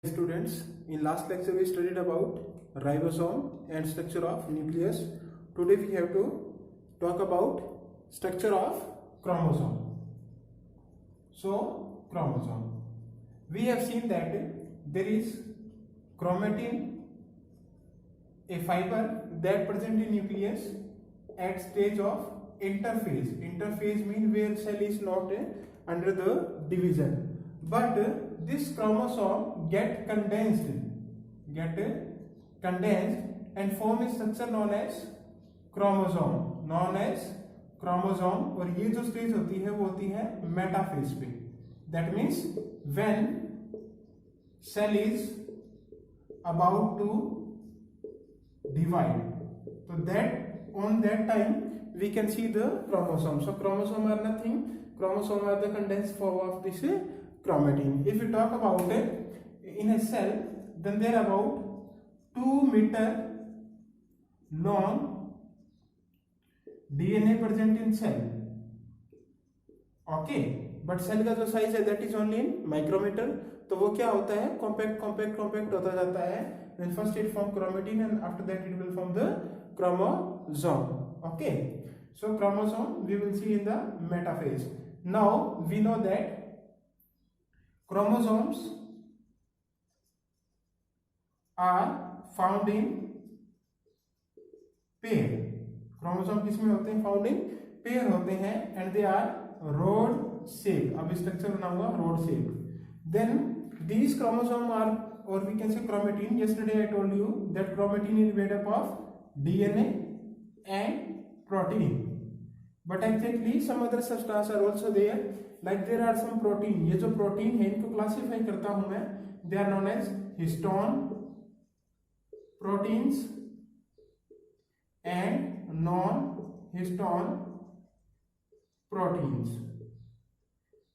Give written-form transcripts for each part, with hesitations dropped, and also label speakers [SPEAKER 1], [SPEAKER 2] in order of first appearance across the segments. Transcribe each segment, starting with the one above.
[SPEAKER 1] Students, in last lecture we studied about ribosome and structure of nucleus. Today we have to talk about structure of chromosome. So chromosome, we have seen that there is chromatin, a fiber that present in nucleus at stage of interphase. Interphase means where cell is not under the division, but this chromosome get condensed and form a structure known as chromosome, और ये जो stage होती है वो होती है metaphase पे. That means when cell is about to divide, so that on that time we can see the chromosome. So chromosome are nothing, chromosome are the condensed form of this chromatin. If we talk about in a cell, then there are about 2 meter long DNA present in cell. Okay, but cell का जो size है that is only in micrometer. तो वो क्या होता है, compact होता जाता है. Then first it form chromatin and after that it will form the chromosome. Okay, so chromosome we will see in the metaphase. Now we know that chromosomes are found in pair. Chromosome किसमें होते हैं, found in pair होते हैं, and they are rod shape. अब structure बना हुआ rod shape. Then these chromosome are, or we can say chromatin. Yesterday I told you that chromatin is made up of DNA and protein, but exactly some other substance are also there, like there are some protein. ये जो protein है इनको classify करता हूं मैं. they are known as histone proteins and non-histone proteins,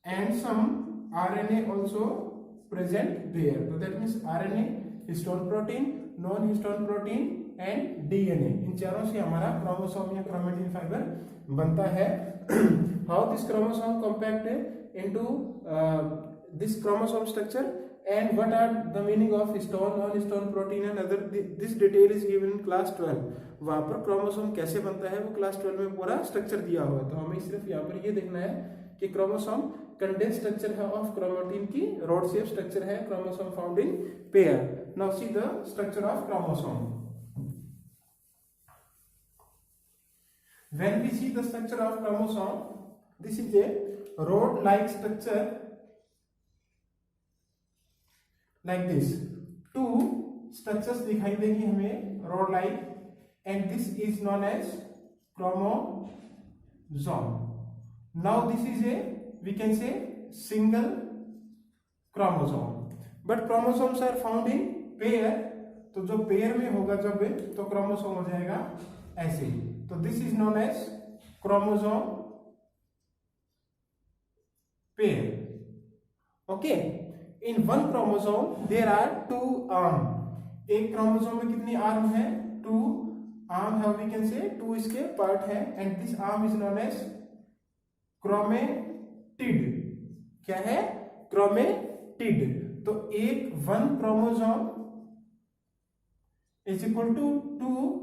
[SPEAKER 1] and some RNA also present there. So that means RNA, histone protein, non-histone protein and DNA. इन चारों से हमारा क्रोमोसोम या क्रोमेटिन फाइबर बनता है. How this chromosome compact into this chromosome structure, and what are the meaning of histone, non-histone protein and other, this detail is given in class 12. वहां पर chromosome कैसे बनता है वो क्लास 12 में पूरा स्ट्रक्चर दिया हुआ है. तो हमें सिर्फ यहाँ पर ये देखना है कि क्रोमोसोम कंडेंस स्ट्रक्चर है ऑफ क्रोमेटिन की रॉड शेप स्ट्रक्चर है. Chromosome found in pair. Now see the structure of chromosome. When we see the structure of chromosome, this is a rod-like structure like this. Two structures दिखाई देंगी हमें rod-like, and this is known as chromosome. Now this is a, we can say, single chromosome, but chromosomes are found in pair. तो जो pair में होगा जब तो chromosome हो जाएगा ऐसे. तो this is known as chromosome pair. Okay, in one chromosome there are 2 arm. एक क्रोमोसोम में कितनी आर्म है, 2 आर्म है, वी कैन से 2 इसके पार्ट है, and this arm is known as chromatid. क्या है, क्रोमेटिड. तो एक one chromosome is equal to 2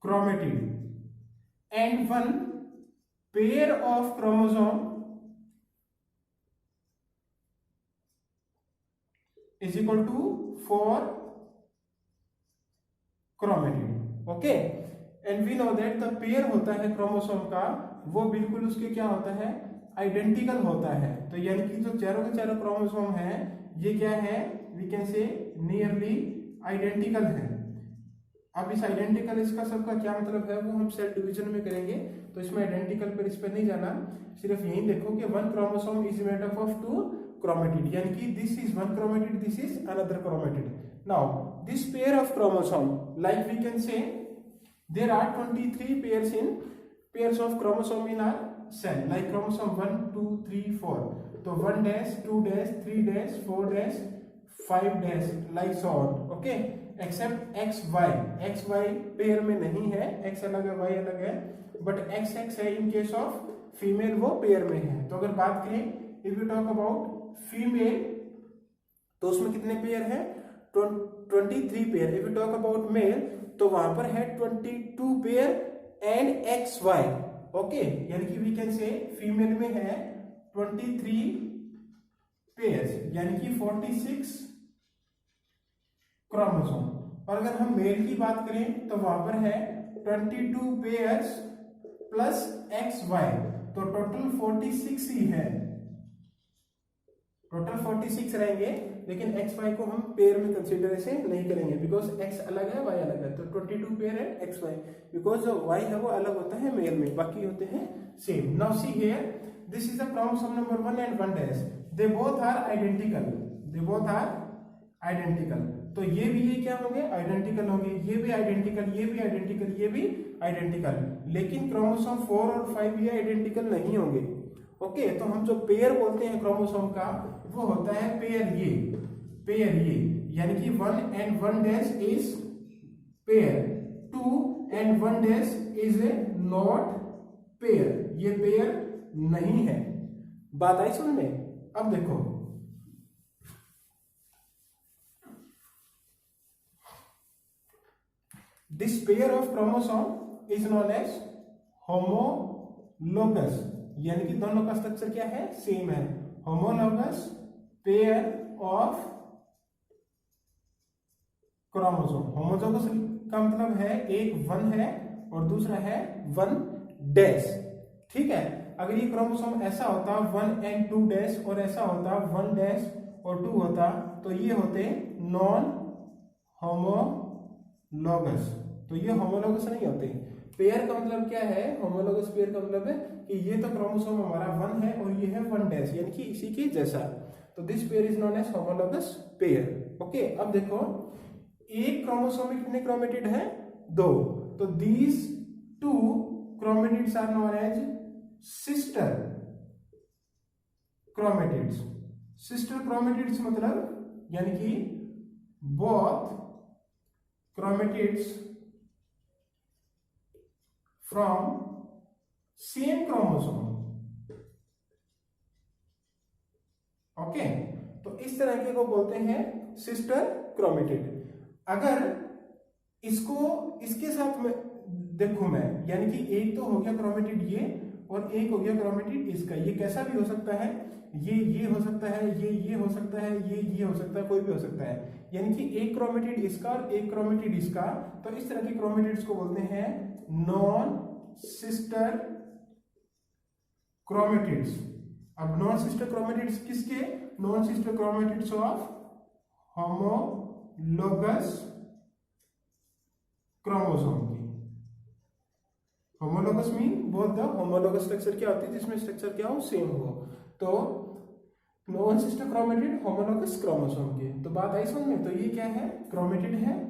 [SPEAKER 1] chromatid, and one pair of chromosome is equal to 4 chromatid. Okay, and we know that the pair होता है chromosome का वो बिल्कुल उसके क्या होता है, आइडेंटिकल होता है. तो यानी कि जो चारों के चारों क्रोमोसोम है ये क्या है, we can say nearly identical है. अब इस आइडेंटिकल इसका सबका क्या मतलब है वो हम सेल डिवीजन में करेंगे, तो इसमें आइडेंटिकल पर इस पर नहीं जाना. सिर्फ यही देखो कि one chromosome is made up of 2 chromatid, यानी कि this is one chromatid, this is another chromatid. Now this pair of chromosome, like we can say there are 23 pairs in pairs of chromosome in our cell, like chromosome 1 2 3 4. तो 1 dash 2 dash 3 dash 4 dash 5 dash like so on. Okay, except X Y pair में नहीं है, x अलग है Y अलग है, but x x है in case of female, वो पेयर में है. तो अगर बात करें, if you talk about female तो उसमें कितने पेयर है? 23 pair. If you talk about male तो वहां पर है 22 पेयर एंड XY। ओके, यानी कि वी कैन से फीमेल में है 23 पेयर्स, यानी कि 46 क्रोमोसोम। और अगर हम मेल की बात करें तो वहां पर है 22 पेयर्स प्लस XY, तो टोटल 46 ही है, टोटल 46 रहेंगे। लेकिन XY को हम पेयर में कंसीडर ऐसे नहीं करेंगे, बिकॉज X अलग है, Y अलग है। तो 22 पेयर है XY, बिकॉज जो Y है वो अलग होता है मेल में, बाकी होते हैं same. Now see here, this is the chromosome number 1 and 1 they both are identical, they both are identical. तो ये भी ये क्या होंगे? आइडेंटिकल होंगे। ये भी आइडेंटिकल, ये भी आइडेंटिकल, ये भी आइडेंटिकल। लेकिन क्रोमोसोम 4 और 5 ये आइडेंटिकल नहीं होंगे। ओके, तो हम जो पेयर बोलते हैं क्रोमोसोम का वो होता है पेयर ये, पेयर ये, यानी कि 1 and 1 is pair, 2 and 1 is not pair, ये पेयर नहीं है। बात आई समझ में? अब देखो, this pair of chromosome is known as homologous, यानी कि दोनों का स्ट्रक्चर क्या है? सेम है। Homologous pair of chromosome. Homologous का मतलब है एक 1 है और दूसरा है 1 ठीक है। अगर ये क्रोमोसोम ऐसा होता 1 and 2 और ऐसा होता 1 और 2 होता, तो ये होते नॉन होमोलोगस। तो ये होमोलोगस नहीं होते। पेयर का मतलब क्या है? होमोलोगस पेयर का मतलब है कि ये तो क्रोमोसोम हमारा 1 है और ये है 1 यानी कि इसी के जैसा। तो this pair is known as homologous pair. Okay, अब देखो, एक क्रोमोसोम में कितने क्रोमेटिड है? 2। तो these 2 chromatids are known as sister chromatids. Sister chromatids मतलब यानी कि both chromatids from same chromosome. Okay, तो इस तरह के को बोलते हैं सिस्टर क्रोमेटिड। अगर इसको इसके साथ में देखो मैं, यानी कि एक तो हो गया क्रोमेटिड ये और एक हो गया क्रोमेटिड इसका, ये कैसा भी हो सकता है, ये हो सकता है, ये हो सकता है, ये हो सकता है, कोई भी हो सकता है। यानी कि एक क्रोमेटिड इसका और एक क्रोमेटिड इसका। तो इस तरह के क्रोमेटिड्स को बोलते हैं नॉन सिस्टर क्रोमेटिड्स। अब नॉन सिस्टर क्रोमेटिड्स किसके? Non sister chromatids of homologous chromosome की। Homologous mean both the homologous structure क्या होती है जिसमें स्ट्रक्चर क्या हो? सेम हो। तो non sister chromatid homologous chromosome की। तो बात आई समझ में? तो ये क्या है? क्रोमेटिड है।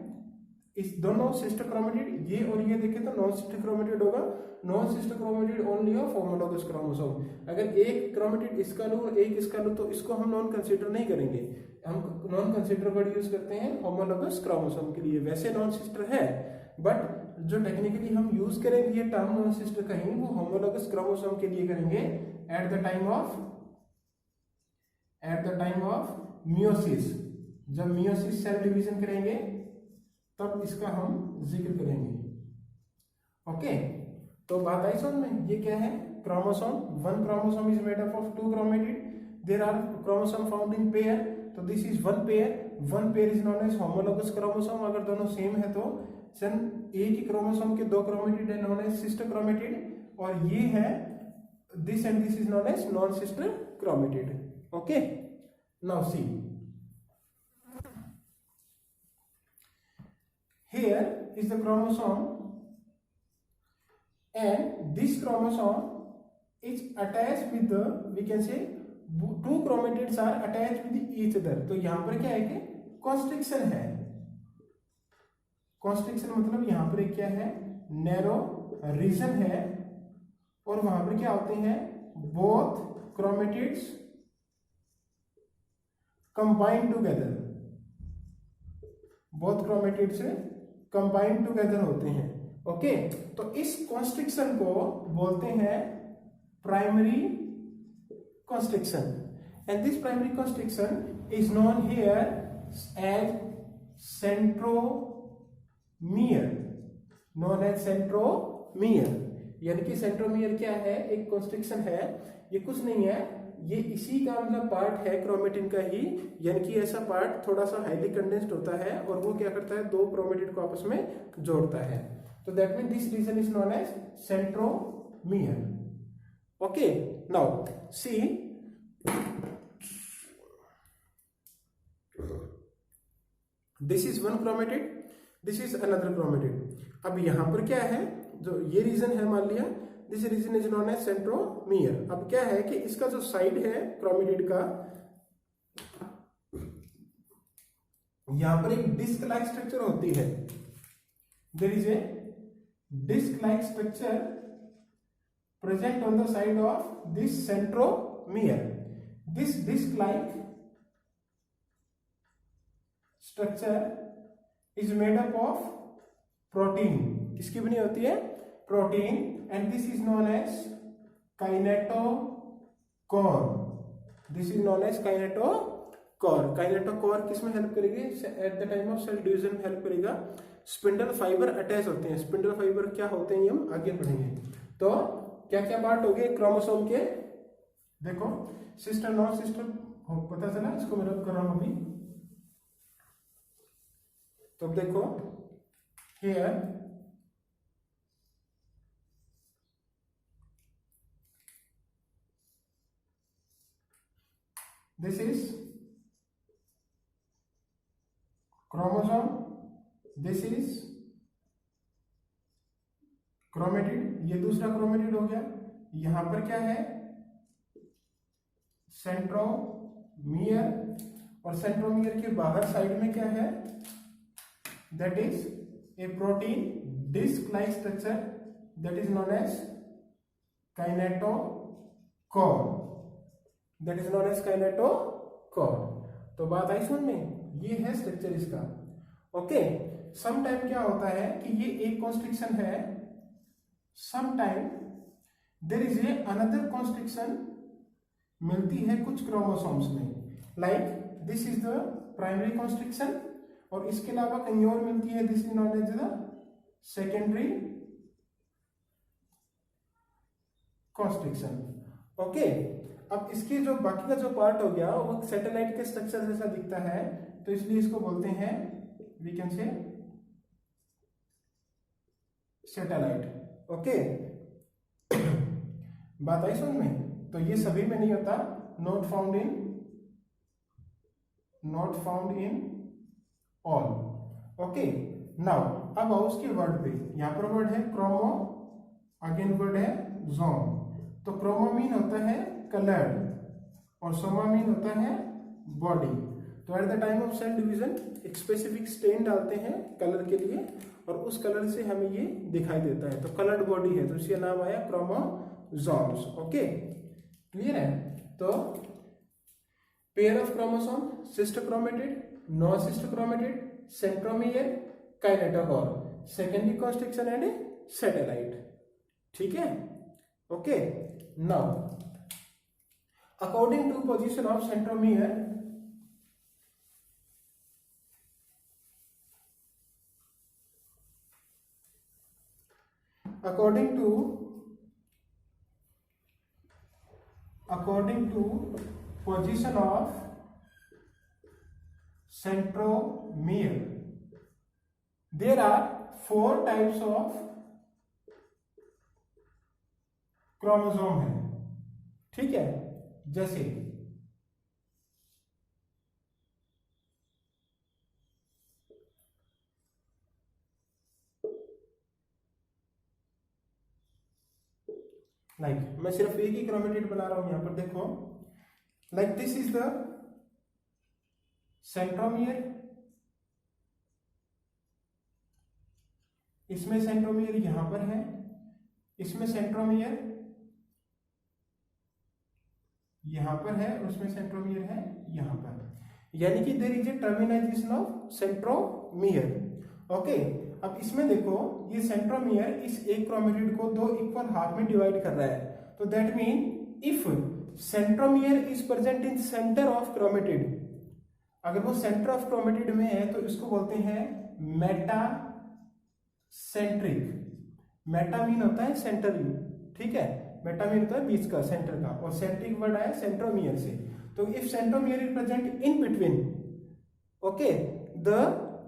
[SPEAKER 1] इस दोनों सिस्टर क्रोमेटिड ये और ये देखें तो नॉन सिस्टर क्रोमेटिड होगा। Non sister chromatid only of homologous chromosome. अगर एक क्रोमेटिड इसका लो और एक इसका लो तो इसको हम नॉन कंसीडर नहीं करेंगे। हम नॉन कंसीडर वर्ड यूज करते हैं होमोलोगस क्रोमोसोम के लिए। वैसे नॉन सिस्टर है, बट जो टेक्निकली हम यूज करेंगे ये टर्म नॉन सिस्टर कहेंगे वो होमोलोगस क्रोमोसोम के लिए करेंगे eight the time of meiosis. जब मियोसिस सेल डिवीजन करेंगे तब इसका हम जिक्र करेंगे। ओके, तो बात आई समझ में? ये क्या है? Chromosome. 1 chromosome is made up of 2 chromatid. There are chromosome found in pair. तो this is 1 pair. 1 pair is known as homologous chromosome. अगर दोनों सेम है तो सन एक ही क्रोमोसोम के 2 क्रोमेटिड है नोन एज सिस्टर क्रोमेटिड, और ये है this and this is known as non sister chromatid. Okay, now see, here is the chromosome and this chromosome is attached with the, we can say 2 chromatids are attached with each other। तो यहां पर क्या है कि constriction है। Constriction मतलब यहां पर क्या है? नैरो रीजन है और वहां पर क्या होते हैं? Both chromatids combined together. Both chromatids combined together होते हैं। ओके, तो इस कॉन्स्ट्रिक्शन को बोलते हैं primary constriction. And this primary constriction is known here as centromere, known as centromere. यानी कि सेंट्रोमियर क्या है, एक कंस्ट्रक्शन है, ये कुछ नहीं है, ये इसी का मतलब पार्ट है क्रोमेटिन का ही। यानी कि ऐसा पार्ट थोड़ा सा हाईली कंडेंस्ड होता है और वो क्या करता है, दो क्रोमेटिन को आपस में जोड़ता है। तो that mean this region is known as centromere. Okay, now see this is one chromatid, this is another chromatid. अब यहां पर क्या है, जो ये रीजन है मान लिया, this region is known as centromere. अब क्या है कि इसका जो साइड है क्रोमेटिड का, यहां पर एक डिस्क लाइक स्ट्रक्चर होती है, there is a disc like structure present on the side of this centromere. This disc like structure is made up of protein. किसकी बनी होती है, protein, and this is known as kinetochore. This is known as kinetochore. Kinetochore किसमें help करेगी, at the time of cell division में help करेगा। Spindle fibre attach होते हैं, स्पिंडल फाइबर क्या होते हैं ये हम आगे पढ़ेंगे। तो क्या क्या पार्ट हो गए क्रोमोसोम के, देखो सिस्टर नॉन सिस्टर पता चला, इसको मैं रब कर रहा हूं अभी। तो अब देखो here this is chromosome, this is chromatid, ये दूसरा क्रोमेटिड हो गया। यहां पर क्या है, सेंट्रोमियर, और सेंट्रोमियर के बाहर साइड में क्या है, that is a protein disc like structure, that is known as kinetochore, that is known as kinetochore. तो बात आई समझ में, ये है स्ट्रक्चर इसका। ओके, सम टाइम क्या होता है कि ये एक कॉन्स्ट्रिक्शन है, some time there is a another constriction मिलती है कुछ क्रोमोसोम्स में, like this is the primary constriction, और इसके अलावा कहीं और मिलती है, this is known as the secondary constriction. Okay, अब इसकी जो बाकी का जो पार्ट हो गया वो सैटेलाइट के स्ट्रक्चर जैसा दिखता है, तो इसलिए इसको बोलते हैं, we can say satellite. Okay, बात आई समझ में। तो ये सभी में नहीं होता, not found in all. Okay, now अब आओ उसके वर्ड पे। यहां पर वर्ड है क्रोमो, अगेन वर्ड है जोम। तो क्रोमो मीन होता है कलर्ड और सोमा मीन होता है बॉडी। तो at the time of cell division एक स्पेसिफिक स्टेन डालते हैं कलर के लिए, और उस कलर से हमें ये दिखाई देता है, तो कलर्ड बॉडी है, तो इसका नाम आया क्रोमोसोम्स। ओके, क्लियर है। तो pair of chromosome, sister chromatid, non sister chromatid, centromere, kinetochore, secondary constriction and satellite. ठीक है, okay. Now according to position of centromere, according to position of centromere, there are 4 types of chromosome है। ठीक है, जैसे मैं सिर्फ एक ही chromatid बना रहा हूं यहां पर, देखो like this is the centromere, इसमें सेंट्रोमियर यहां पर है, इसमें सेंट्रोमियर यहां पर है, और उसमें सेंट्रोमियर है यहां पर, यानी कि there is a terminalization of centromere. Okay, अब इसमें देखो ये सेंट्रोमियर इस एक क्रोमेटिड को 2 इक्वल हाफ में डिवाइड कर रहा है, तो that mean if centromere is present in centre of chromatid, अगर वो सेंटर ऑफ क्रोमेटिड में है तो इसको बोलते हैं मेटा सेंट्रिक। मेटा मीन होता है सेंटर, ठीक है, मेटा मीन होता है बीच का, सेंटर का, और सेंट्रिक वर्ड आया सेंट्रोमियर से। तो if centromere is present in between, okay, the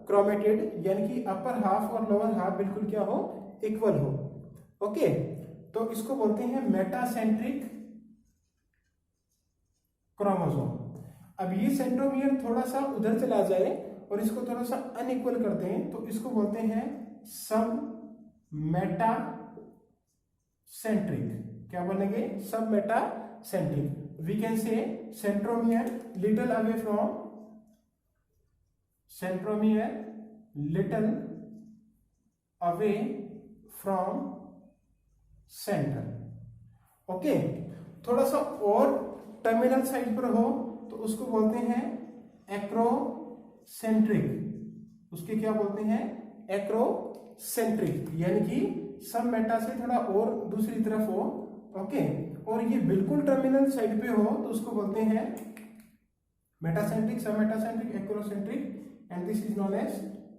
[SPEAKER 1] chromatid, यानी कि अपर हाफ और लोअर हाफ बिल्कुल क्या हो, इक्वल हो, ओके, तो इसको बोलते हैं मेटासेंट्रिक क्रोमोसोम। अब ये सेंट्रोमियर थोड़ा सा उधर चला जाए और इसको थोड़ा सा अनइक्वल करते हैं तो इसको बोलते हैं सब मेटासेंट्रिक। क्या बोलेंगे, सब metacentric. We can say centromere little away from, centromere little away from centre, okay. थोड़ा सा और टर्मिनल साइड पर हो तो उसको बोलते हैं एक्रोसेंट्रिक। उसके क्या बोलते हैं, एक्रोसेंट्रिक, यानी कि सब मेटा से थोड़ा और दूसरी तरफ हो, ओके, और ये बिल्कुल टर्मिनल साइड पे हो तो उसको बोलते हैं मेटासेंट्रिक, सब metacentric, acrocentric, and this is known as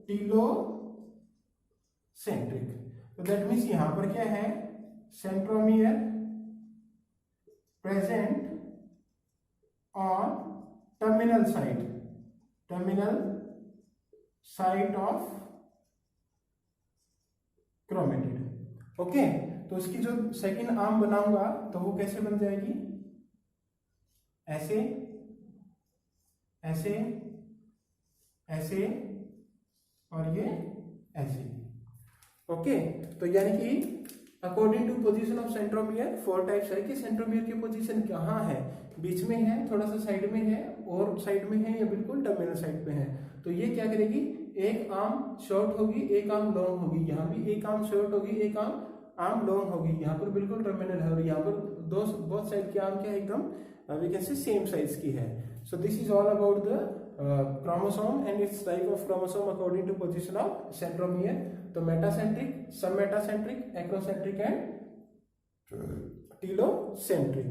[SPEAKER 1] telocentric. तो दैट मीन्स यहां पर क्या है, centromere present on terminal side of chromatid, okay. तो इसकी जो सेकंड आर्म बनाऊंगा तो वो कैसे बन जाएगी, ऐसे ऐसे ऐसे और ये ऐसे, ओके। तो यानी कि according to position of centromere 4 types है कि सेंट्रोमियर की पोजीशन कहाँ है, बीच में है, थोड़ा सा साइड में है, और साइड में है, या बिल्कुल टर्मिनल साइड पे है। तो ये क्या करेगी, एक आर्म शॉर्ट होगी, एक आर्म लॉन्ग होगी, यहाँ भी एक आर्म शॉर्ट होगी, एक आर्म लॉन्ग होगी, यहाँ पर बिल्कुल टर्मिनल है, और यहाँ पर बोथ साइड की आर्म क्या है, एकदम we can say same size की है। So this is all about the chromosome and its type of chromosome according to position of centromere. तो मेटासेंट्रिक, सब metacentric, acrocentric and telocentric,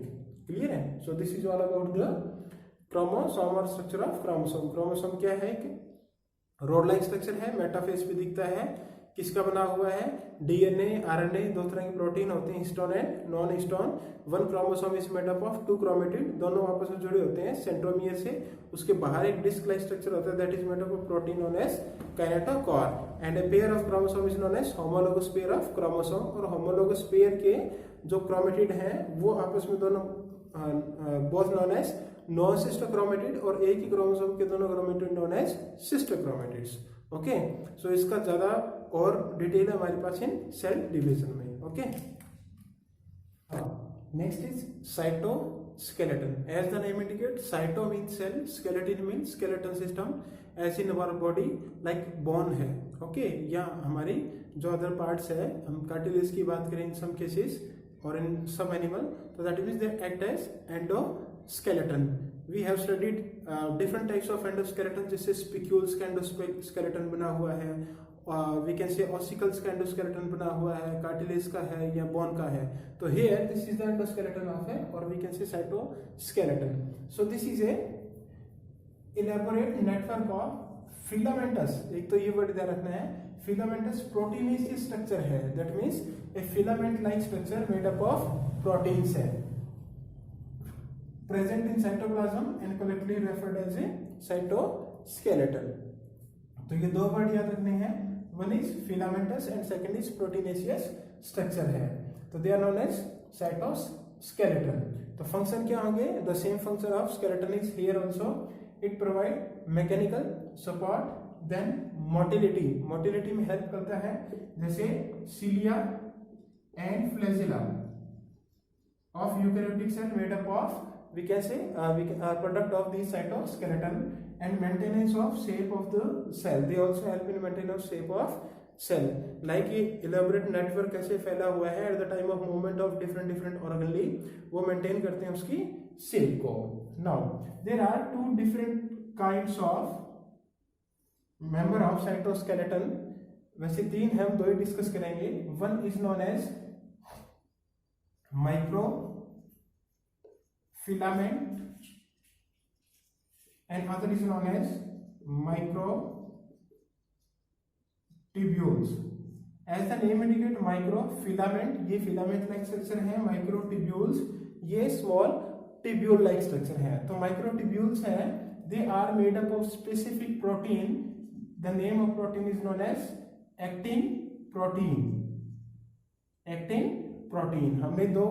[SPEAKER 1] clear है। So this is all about the chromosome और structure of chromosome. Chromosome क्या है, rod like structure है, metaphase पे दिखता है, किसका बना हुआ है, डीएनए, आरएनए, दो तरह के प्रोटीन होते हैं, histone and non histone. One chromosome is made up of 2 chromatid, दोनों आपस में जुड़े होते हैं सेंट्रोमियर से। उसके बाहर एक डिस्क लाइक स्ट्रक्चर होता है, that is made up of protein known as kinetochore, and a pair of chromosome is known as homologous pair of chromosome. और होमोलोगस पेयर के जो क्रोमेटिड हैं वो आपस में दोनों both known as non sister chromatid, और एक ही क्रोमोसोम के दोनों chromatid known as sister chromatids, okay. So इसका ज्यादा और डिटेल है हमारे पास इन सेल डिवीजन में, okay. Next is cytoskeleton. As the name indicate, cyto means cell, skeleton means skeleton system, as in our body like bone है, okay, या हमारी जो अदर पार्ट्स है, हम कार्टिलेज की बात करें इन सम केसेस और इन सम एनिमल, तो that means they act as endoskeleton. We have studied different types of endoskeleton, जैसे spicules का endoskeleton बना हुआ है, we can say ossicles का endoskeleton बना हुआ है, cartilage का है या bone का है। तो here this is the endoskeleton of a, or we can say cytoskeleton. So this is a elaborate network of filamentous, एक तो ये वर्ड ध्यान रखना है, filamentous proteinaceous structure है, that means a filament like structure made up of proteins है, present in cytoplasm and collectively referred as a cytoskeleton. तो ये दो वर्ड याद रखने हैं, one is filamentous and second is proteinaceous structure है, तो they are known as cytoskeleton. तो फंक्शन क्या होंगे, the same function of skeleton is here also, it provide mechanical support, then motility, motility में हेल्प करता है, जैसे cilia and flagella of eukaryotic cell made up of, we can say product of the cytoskeleton, and maintenance of shape of the cell, they also help in maintenance of shape of cell, like ये elaborate network कैसे फैला हुआ है at the time of movement of different organelle, वो maintain करते हैं उसकी shape को। Now there are 2 different kinds of member of cytoskeleton, वैसे 3 हम 2 ही डिस्कस करेंगे। one is known as micro filament and other is known as microtubules. As the name indicate microfilament, ये filament like structure है. Microtubules ये small tubule like structure है. तो microtubules है, they are made up of specific protein. The name of protein is known as actin protein. Actin protein. हमने दो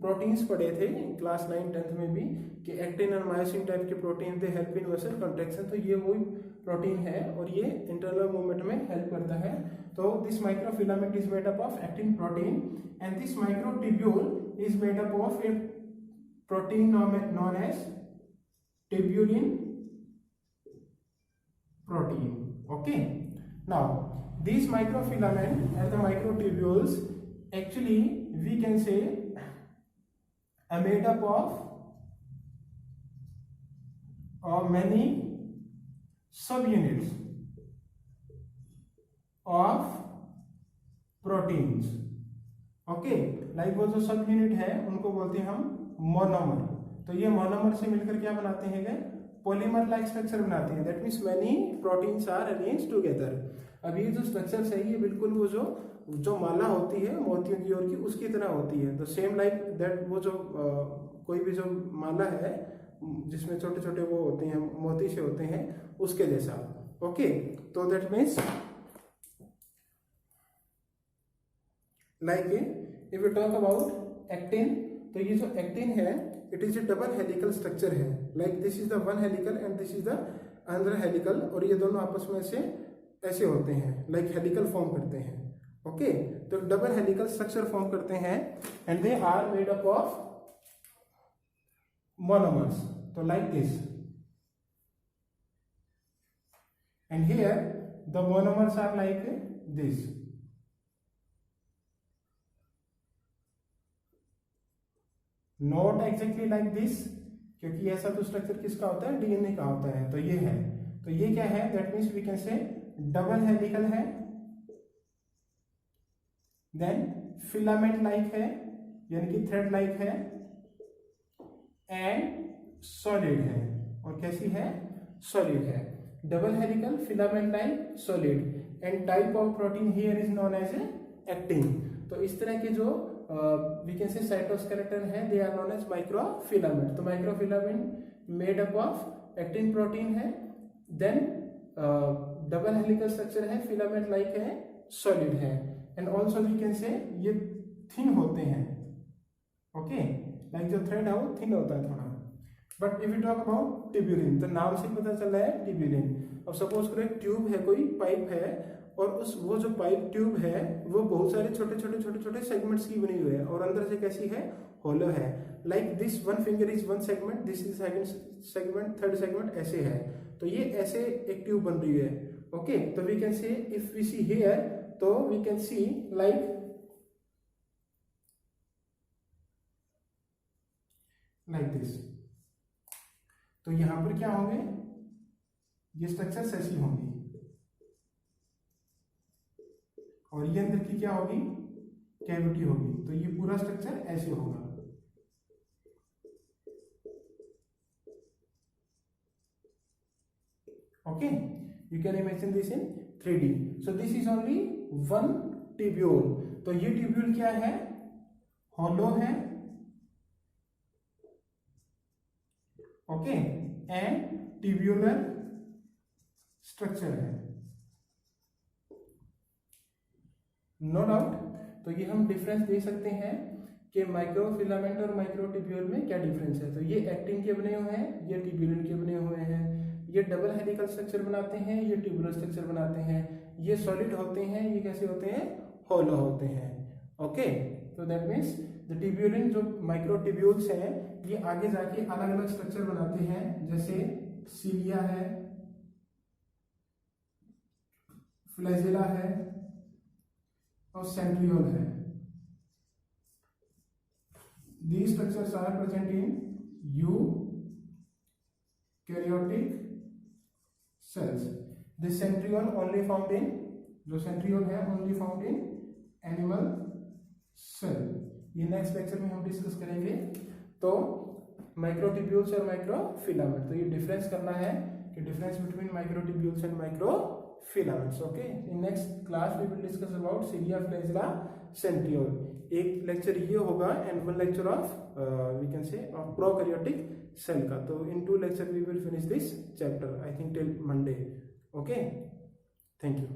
[SPEAKER 1] proteins पढ़े थे क्लास 9-10 में भी कि एक्टिन और मायोसिन टाइप के protein they help in muscle contraction. तो ये वही प्रोटीन है और ये इंटरनल मूवमेंट में हेल्प करता है. तो this microfilament is made up of actin protein and this microtubule is made up of a protein known as tubulin protein. Okay, now these microfilament and the microtubules actually we can say are made up of many subunits of proteins. Okay, like वो जो सब unit है उनको बोलते हैं हम monomer. तो ये मोनोमर से मिलकर क्या बनाते हैं? पॉलीमर लाइक स्ट्रक्चर बनाते हैं. That means many proteins are arranged together. अब ये जो स्ट्रक्चर है ये बिल्कुल वो जो माला होती है मोतियों की ओर की उसकी तरह होती है. तो सेम लाइक दैट वो जो कोई भी जो माला है जिसमें छोटे छोटे वो होते हैं मोती से होते हैं उसके जैसा. ओके, तो that means like if you talk about actin, तो ये जो एक्टिन है it is a double helical structure है. Like this is the one helical and this is the another helical. और ये दोनों आपस में से ऐसे होते हैं, लाइक हेलिकल फॉर्म करते हैं. ओके, तो डबल हेलिकल स्ट्रक्चर फॉर्म करते हैं and they are made up of monomers. तो like this and here the monomers are like this. Not exactly like this, क्योंकि ऐसा तो स्ट्रक्चर किसका होता है? डीएनए का होता है. तो ये है, तो ये क्या है? That means we can say double helical है, देन फिलामेंट लाइक है यानी कि थ्रेड लाइक है, एंड सॉलिड है. और कैसी है? सॉलिड है. Double helical, filament like, solid. And type of protein here is known as actin. तो इस तरह के जो वी कैन से साइटोस्केलेटन है they are known as microfilament. तो microfilament made up of actin protein है, देन डबल हेलिकल स्ट्रक्चर है, filament like है, सॉलिड है. And also we can say ये थिन होते हैं. ओके, लाइक जो थ्रेड है वो थिन होता है थोड़ा. But if you talk about tubulin, तो नाम से पता चल रहा है ट्यूब्यूलिन. अब सपोज करो एक ट्यूब है, कोई पाइप है और वो जो पाइप ट्यूब है वो बहुत सारे छोटे छोटे छोटे छोटे सेगमेंट्स की बनी हुई है और अंदर से कैसी है? होलो है. Like this one finger is one segment, this is second segment, third segment, ऐसे है. तो ये ऐसे एक ट्यूब बन रही है. ओके, तो we can say if we see here, तो we can see like this. तो यहां पर क्या होंगे? ये स्ट्रक्चर्स ऐसी होंगी और ये अंदर की क्या होगी? कैविटी होगी. तो ये पूरा स्ट्रक्चर ऐसे होगा. Okay, you can imagine this in 3D. So this is only one tubule. तो ये ट्यूब्यूल क्या है? हॉलो है. ओके, एंड ट्यूब्यूलर स्ट्रक्चर है. No doubt. तो ये हम डिफरेंस दे सकते हैं कि माइक्रोफिलामेंट और माइक्रोट्यूब्यूल में क्या डिफरेंस है. तो ये एक्टिन के बने हुए हैं, ये ट्यूब्यूलिन के बने हुए हैं. ये डबल हेलिकल स्ट्रक्चर बनाते हैं, ये ट्यूबुलर स्ट्रक्चर बनाते हैं. ये सॉलिड होते हैं, ये कैसे होते हैं? होलो होते हैं. ओके, तो दैट मीन्स द ट्यूब्यूलिन जो माइक्रोट्यूब्यूल्स हैं ये आगे जाके अलग अलग स्ट्रक्चर बनाते हैं, जैसे सीलिया है, फ्लैजेला है और सेंट्रियोल है. These structures are present in eukaryotic cells. This centriole only found in, जो centriole है only found in animal cell. ये नेक्स्ट लेक्चर में हम डिस्कस करेंगे. तो माइक्रोट्यूब्यूल्स और माइक्रोफिलामेंट। तो ये डिफरेंस करना है कि difference between microtubules and microfilaments. Okay, in next class we will discuss about cilia flagella centriole. एक लेक्चर ये होगा and one lecture of we can say of prokaryotic cell का। तो in 2 lecture we will finish this chapter I think till Monday. Okay, thank you.